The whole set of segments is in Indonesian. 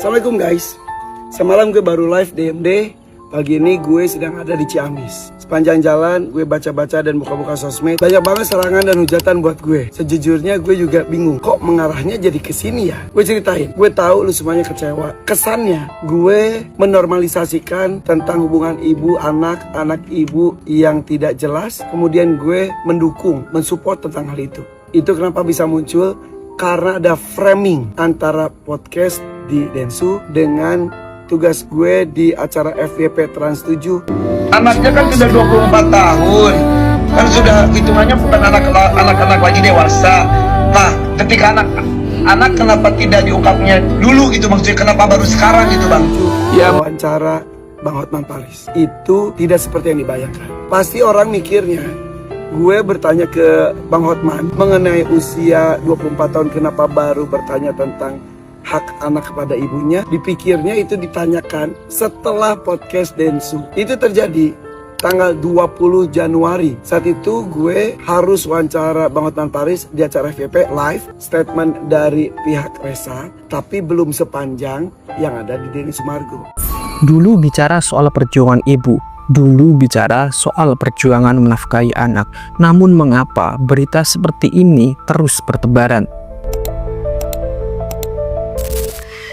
Assalamualaikum guys. Semalam gue baru live DMD. Pagi ini gue sedang ada di Ciamis. Sepanjang jalan gue baca-baca dan buka-buka sosmed. Banyak banget serangan dan hujatan buat gue. Sejujurnya gue juga bingung. Kok mengarahnya jadi kesini ya? Gue ceritain. Gue tahu lu semuanya kecewa. Kesannya gue menormalisasikan tentang hubungan ibu anak ibu yang tidak jelas. Kemudian gue mendukung, mensupport tentang hal itu. Itu kenapa bisa muncul? Karena ada framing antara podcast di Densu dengan tugas gue di acara FYP Trans 7. Anaknya kan sudah 24 tahun, kan sudah hitungannya bukan anak-anak lagi dewasa. Nah, ketika anak kenapa tidak diungkapnya dulu gitu, maksudnya kenapa baru sekarang gitu bang? Ya, wawancara Bang Hotman Paris itu tidak seperti yang dibayangkan. Pasti orang mikirnya gue bertanya ke Bang Hotman mengenai usia 24 tahun kenapa baru bertanya tentang hak anak kepada ibunya. Dipikirnya itu ditanyakan setelah podcast Densu. Itu terjadi tanggal 20 Januari. Saat itu gue harus wawancara Bang Hotman Paris di acara FYP live. Statement dari pihak Resa, tapi belum sepanjang yang ada di Denny Sumargo. Dulu bicara soal perjuangan ibu, dulu bicara soal perjuangan menafkahi anak. Namun mengapa berita seperti ini terus bertebaran?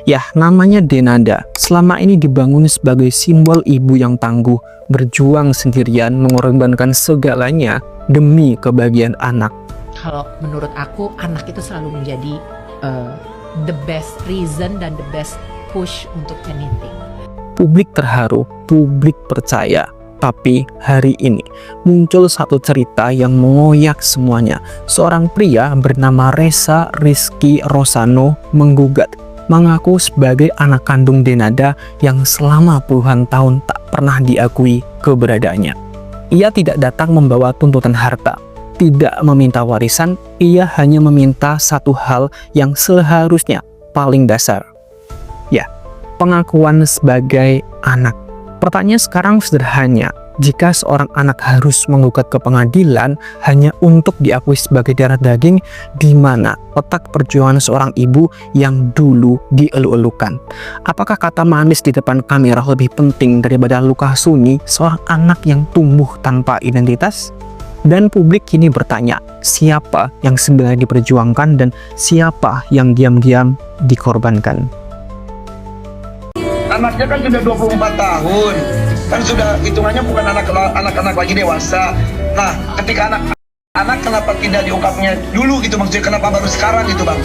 Ya, namanya Denada selama ini dibangun sebagai simbol ibu yang tangguh, berjuang sendirian, mengorbankan segalanya demi kebahagiaan anak. Kalau menurut aku, anak itu selalu menjadi the best reason dan the best push untuk anything. Publik terharu, publik percaya. Tapi hari ini muncul satu cerita yang mengoyak semuanya. Seorang pria bernama Resa Rizky Rosano menggugat, mengaku sebagai anak kandung Denada yang selama puluhan tahun tak pernah diakui keberadaannya. Ia tidak datang membawa tuntutan harta, tidak meminta warisan, ia hanya meminta satu hal yang seharusnya paling dasar. Ya, pengakuan sebagai anak. Pertanyaan sekarang sederhana, jika seorang anak harus menggugat ke pengadilan hanya untuk diakui sebagai darah daging, di mana letak perjuangan seorang ibu yang dulu dielu-elukan? Apakah kata manis di depan kamera lebih penting daripada luka sunyi seorang anak yang tumbuh tanpa identitas? Dan publik kini bertanya, siapa yang sebenarnya diperjuangkan dan siapa yang diam-diam dikorbankan? Anaknya kan sudah 24 tahun, kan sudah hitungannya bukan anak-anak lagi dewasa. Nah, ketika anak kenapa tidak diungkapnya dulu gitu, maksudnya kenapa baru sekarang gitu bang?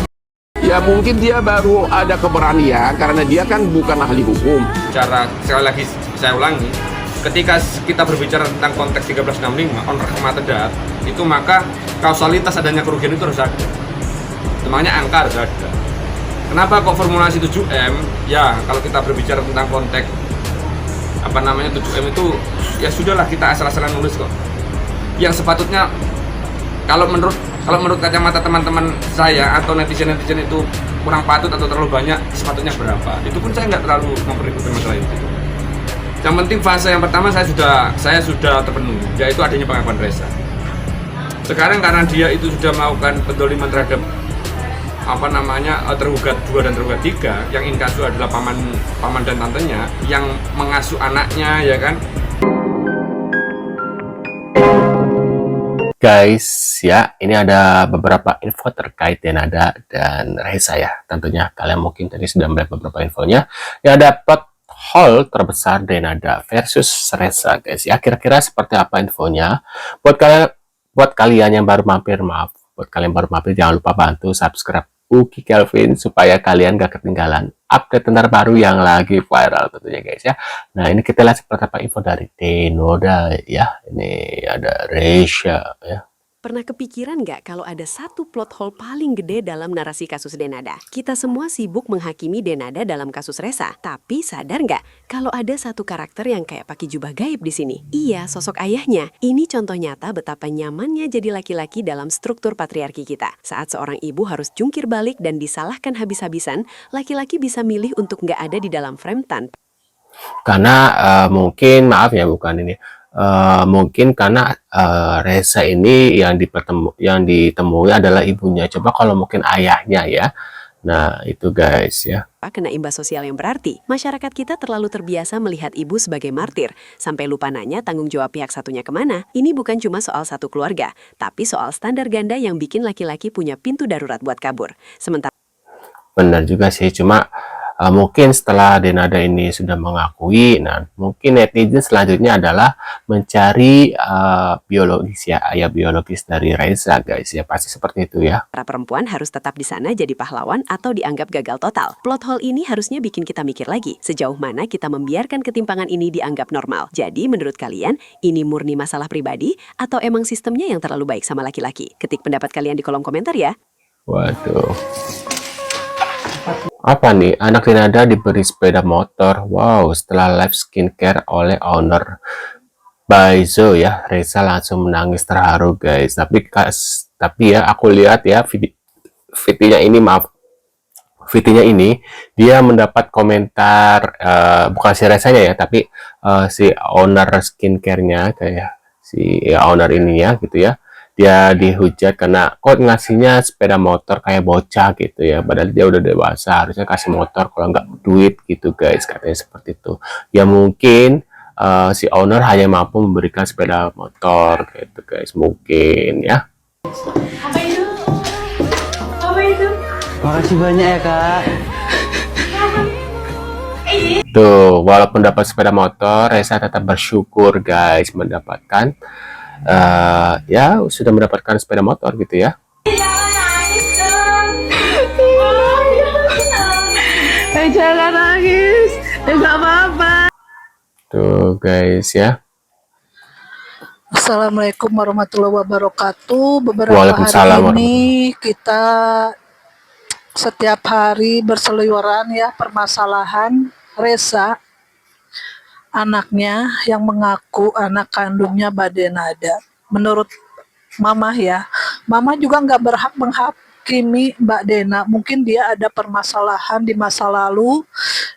Ya mungkin dia baru ada keberanian karena dia kan bukan ahli hukum. Cara sekali lagi saya ulangi, ketika kita berbicara tentang konteks 1365 on rahmatullah itu, maka kausalitas adanya kerugian itu harus ada. Namanya angka harus ada. Kenapa kok formulasi 7M? Ya, kalau kita berbicara tentang konteks 7M itu ya sudahlah, kita asal-asalan nulis kok. Yang sepatutnya kalau menurut kacamata teman-teman saya atau netizen itu kurang patut atau terlalu banyak, sepatutnya berapa? Itu pun saya nggak terlalu memperhitungkan masalah itu. Yang penting fase yang pertama saya sudah terpenuhi, yaitu adanya pengakuan Resa. Sekarang karena dia itu sudah melakukan pendoliman terhadap tergugat 2 dan tergugat 3, yang inkasu adalah paman dan tantenya yang mengasuh anaknya, ya kan. Guys, ya ini ada beberapa info terkait Denada dan Resa ya. Tentunya kalian mungkin tadi sudah melihat beberapa infonya. Ya, ada plot hole terbesar Denada versus Resa, guys. Ya, kira-kira seperti apa infonya? Buat kalian yang baru mampir, jangan lupa bantu subscribe Uki Kelvin supaya kalian gak ketinggalan update terbaru yang lagi viral tentunya, guys ya. Nah, ini kita lihat seperti apa info dari Denada ya. Ini ada Resa ya. Pernah kepikiran nggak kalau ada satu plot hole paling gede dalam narasi kasus Denada? Kita semua sibuk menghakimi Denada dalam kasus Resa, tapi sadar nggak kalau ada satu karakter yang kayak pakai jubah gaib di sini? Iya, sosok ayahnya. Ini contoh nyata betapa nyamannya jadi laki-laki dalam struktur patriarki kita. Saat seorang ibu harus jungkir balik dan disalahkan habis-habisan, laki-laki bisa milih untuk nggak ada di dalam frame tanpa. Karena mungkin, maaf ya, bukan ini. Mungkin karena Resa ini yang ditemui adalah ibunya. Coba kalau mungkin ayahnya ya, Nah, itu guys ya. kena imbas sosial yang berarti. Masyarakat kita terlalu terbiasa melihat ibu sebagai martir, sampai lupa nanya tanggung jawab pihak satunya kemana. Ini bukan cuma soal satu keluarga, tapi soal standar ganda yang bikin laki-laki punya pintu darurat buat kabur. Sementara Benar juga sih, cuma mungkin setelah Denada ini sudah mengakui, nah mungkin netizen selanjutnya adalah mencari biologis ya, ayah biologis dari Reza guys ya, pasti seperti itu ya. para perempuan harus tetap di sana jadi pahlawan atau dianggap gagal total. Plot hole ini harusnya bikin kita mikir lagi, sejauh mana kita membiarkan ketimpangan ini dianggap normal. Jadi menurut kalian, ini murni masalah pribadi atau emang sistemnya yang terlalu baik sama laki-laki? Ketik pendapat kalian di kolom komentar ya. Waduh. Apa nih? Anak Denada diberi sepeda motor. Wow, setelah live skincare oleh owner Baizo ya, Reza langsung menangis terharu guys. Tapi ya aku lihat ya videonya ini, maaf. Videonya ini dia mendapat komentar bukan si Rezanya ya, tapi si owner skincare-nya, kayak si owner ininya gitu ya. Dia dihujat karena kok ngasihnya sepeda motor kayak bocah gitu ya, padahal dia udah dewasa, harusnya kasih motor kalau nggak duit gitu guys, katanya seperti itu ya. Mungkin si owner hanya mampu memberikan sepeda motor gitu guys, mungkin ya. Makasih banyak ya kak. Tuh, walaupun dapat sepeda motor, Reza tetap bersyukur guys mendapatkan ya sudah mendapatkan sepeda motor gitu ya. Jangan nangis, nggak apa-apa. Tuh guys ya. Assalamualaikum warahmatullahi wabarakatuh. Beberapa Waalaikumsalam hari ini kita setiap hari berseliweran ya permasalahan Reza, anaknya yang mengaku anak kandungnya Badenada. Menurut Mama ya, Mama juga nggak berhak menghakimi Mbak Dena. Mungkin dia ada permasalahan di masa lalu,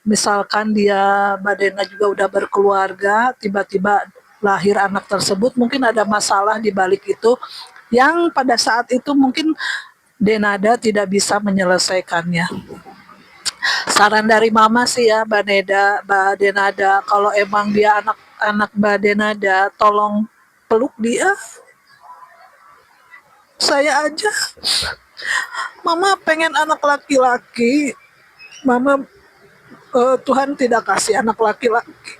misalkan Mbak Dena juga udah berkeluarga, tiba-tiba lahir anak tersebut, mungkin ada masalah di balik itu, yang pada saat itu mungkin Denada tidak bisa menyelesaikannya. Saran dari Mama sih ya, Mbak Denada, kalau emang dia anak Mbak Denada, tolong peluk dia. Saya aja, Mama pengen anak laki-laki. Mama Tuhan tidak kasih anak laki-laki.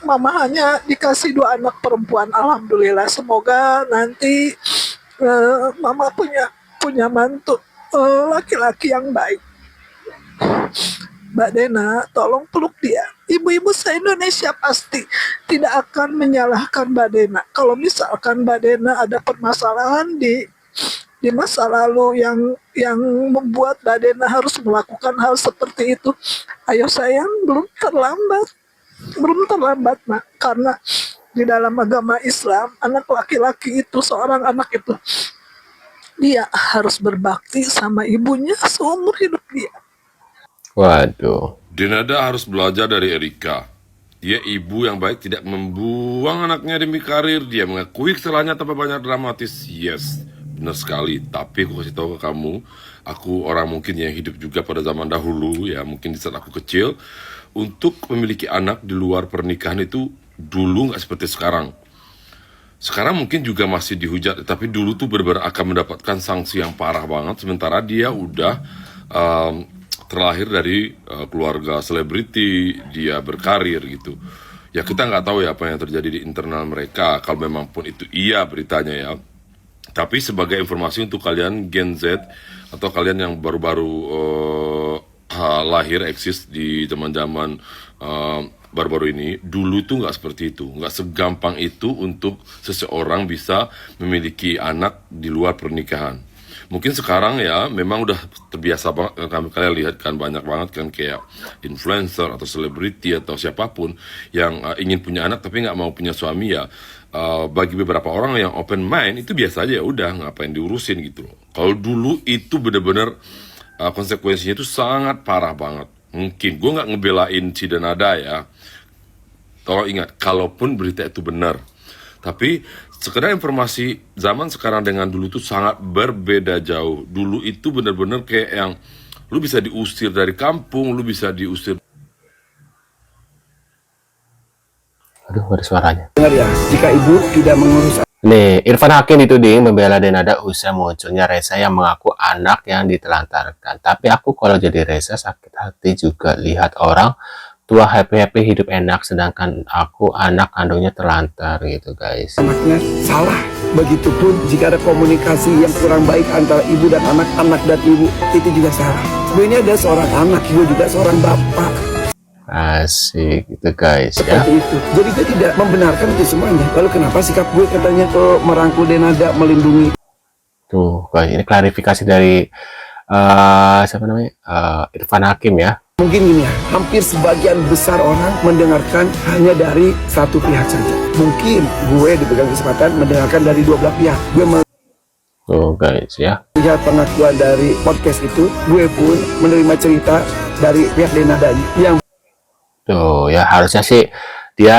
Mama hanya dikasih 2 anak perempuan. Alhamdulillah. Semoga nanti Mama punya mantu laki-laki yang baik. Mbak Dena, tolong peluk dia. Ibu-ibu se-Indonesia pasti tidak akan menyalahkan Mbak Dena. Kalau misalkan Mbak Dena ada permasalahan di masa lalu yang membuat Mbak Dena harus melakukan hal seperti itu, ayo sayang, belum terlambat nak, karena di dalam agama Islam anak laki-laki itu, seorang anak itu, dia harus berbakti sama ibunya seumur hidup dia. Waduh. Denada harus belajar dari Erika. Dia ibu yang baik, tidak membuang anaknya demi karir. Dia mengakui kesalahannya tanpa banyak dramatis. Yes, benar sekali. Tapi aku kasih tahu ke kamu, aku orang mungkin yang hidup juga pada zaman dahulu ya, mungkin di saat aku kecil, untuk memiliki anak di luar pernikahan itu dulu nggak seperti sekarang. Sekarang mungkin juga masih dihujat, tapi dulu tuh benar-benar akan mendapatkan sanksi yang parah banget. Sementara dia udah terlahir dari keluarga selebriti, dia berkarir gitu. Ya kita nggak tahu ya apa yang terjadi di internal mereka, kalau memang pun itu iya beritanya ya. Tapi sebagai informasi untuk kalian Gen Z atau kalian yang baru-baru lahir eksis di zaman-zaman baru-baru ini, dulu tuh nggak seperti itu, nggak segampang itu untuk seseorang bisa memiliki anak di luar pernikahan. Mungkin sekarang ya memang udah terbiasa banget, kalian lihat kan banyak banget kan kayak influencer atau selebriti atau siapapun yang ingin punya anak tapi nggak mau punya suami ya. Bagi beberapa orang yang open mind itu biasa aja, udah ngapain diurusin gitu loh. Kalau dulu itu bener-bener konsekuensinya itu sangat parah banget. Mungkin gue nggak ngebelain si Denada ya. Tolong ingat, kalaupun berita itu benar, tapi sekedar informasi, zaman sekarang dengan dulu tuh sangat berbeda jauh. Dulu itu benar-benar kayak yang Lu bisa diusir dari kampung, lu bisa diusir. Aduh, ada suaranya. Dengar ya, jika ibu tidak mengurus Nih, Irfan Hakim dituding membela Denada usai munculnya Reza yang mengaku anak yang ditelantarkan. Tapi aku kalau jadi Reza sakit hati juga lihat orang tua happy-happy hidup enak, sedangkan aku anak kandungnya terlantar gitu guys. anaknya salah. Begitupun jika ada komunikasi yang kurang baik antara ibu dan anak dan ibu, itu juga salah. Sebenarnya ada seorang anak, gue juga seorang bapak. Asik gitu guys ya. Seperti itu. Jadi gue tidak membenarkan itu semuanya. Lalu kenapa sikap gue katanya tuh merangkul Denada, melindungi? Tuh guys, ini klarifikasi dari siapa namanya? Irfan Hakim ya. Mungkin gini ya, hampir sebagian besar orang mendengarkan hanya dari satu pihak saja. Mungkin gue diberikan kesempatan mendengarkan dari dua belah pihak. Gue Tuh guys ya. melihat pengakuan dari podcast itu, gue pun menerima cerita dari pihak Denadanya yang Tuh ya, harusnya sih dia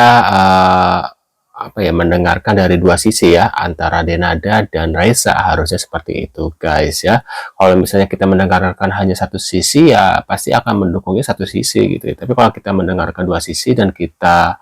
apa ya, mendengarkan dari dua sisi ya, antara Denada dan Reza, harusnya seperti itu guys ya. Kalau misalnya kita mendengarkan hanya satu sisi ya pasti akan mendukungnya satu sisi gitu ya. Tapi kalau kita mendengarkan dua sisi dan kita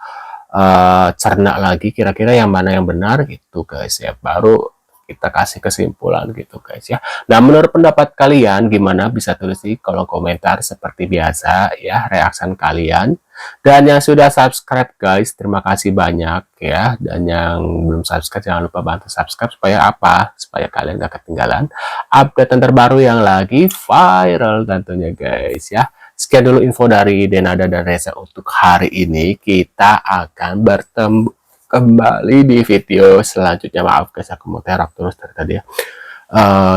cerna lagi kira-kira yang mana yang benar gitu guys ya, baru kita kasih kesimpulan gitu guys ya. Nah, menurut pendapat kalian gimana? Bisa tulis di kolom komentar seperti biasa ya, reaction kalian. Dan yang sudah subscribe guys, terima kasih banyak ya. Dan yang belum subscribe jangan lupa bantu subscribe supaya apa? Supaya kalian gak ketinggalan update terbaru yang lagi viral tentunya guys ya. Sekian dulu info dari Denada dan Reza untuk hari ini. Kita akan bertemu kembali di video selanjutnya. Maaf guys, aku mau terap terus dari tadi ya.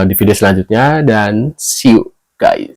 Di video selanjutnya, dan see you guys.